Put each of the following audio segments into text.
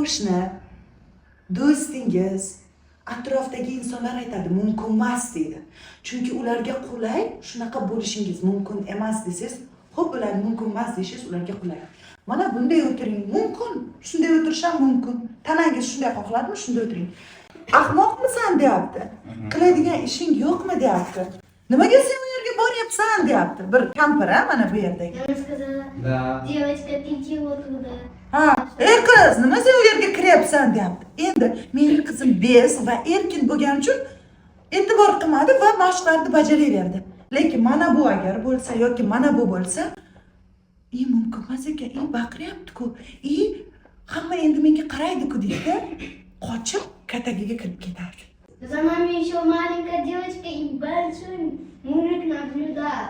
qo'shni, do'stingiz, atrofdagi insonlar aytadi, mumkin emas deydi. Chunki ularga qulay, shunaqa bo'lishingiz mumkin emas desangiz, xo'p, ular mumkin emas deysiz, ularga qulay. Mana bunday o'tiring, mumkin. Shunday o'tirish ham mumkin. Tanangiz shunday xohladimi, shunday o'tiring. Ahmoqmisan deyapti. Qiladigan ishing yo'qmi deyapti. Nimaga sen u yerga boryapsan deyapti. Bir kampir mana bu yerdagi. Я сказала, девочка, ты чего туда? Ha, qiz, nima sen u yerga kiryapsan deyapti. Endi mening qizim bez va erkin bo'lgani uchun e'tibor qilmadi va mashqlarni bajaraverdi. Lekin mana bu agar bo'lsa yoki mana bu bo'lsa, mumkin emas ekan, baqiryapti-ku. Hamma endi menga qaraydi-ku deydi. Qochib katagiga kirib ketadi. За нами еще маленькая девочка и большой мужик наблюдает.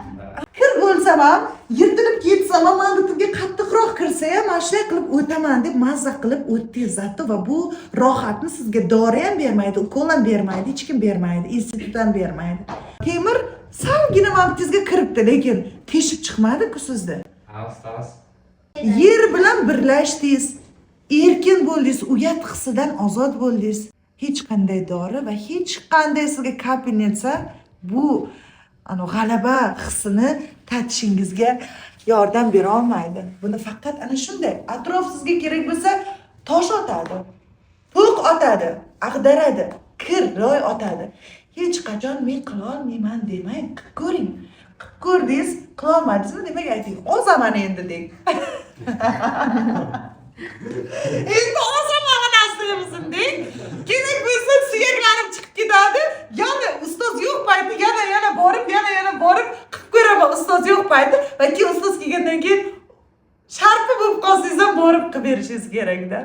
Kir bo'lsam ham, yirtilib ketsam ham, mandatimga qattiqroq kirsa ham, mana shunday qilib o'taman deb mazza qilib o'tdingiz zatto va bu rohatni sizga dori ham bermaydi, ukol ham bermaydi, hech kim bermaydi, institut ham bermaydi. Temir salgina vaqtingizga kiribdi, lekin teshib chiqmadi-ku sizni. Yer bilan birlashdingiz, erkin bo'ldingiz, uyat hissidan ozod bo'ldingiz. Hech qanday dori va hech qanday sizga kapinetsa bu g'alaba hissini tatishingizga yordam bera olmaydi. Buni faqat ana shunday atrof sizga kerak bo'lsa, tosh otadi, to'q otadi, ag'daradi, kir, roy otadi. Hech qachon men qila olmayman demang, qilib ko'ring. Qilib ko'rdingiz, qila olmadingizmi demak ayting, ozaman endi deng. Endi ozaman nasibimizin deng. Kerak bo'lsa suyaklarim chiqib ketadi. Yana ustoz yo'q payti yana borib, yana borib qilib ko'raman ustoz yo'q payti va keyin ustoz kelgandan keyin sharpa bo'lib qolsangiz ham borib qilib berishingiz kerak-da.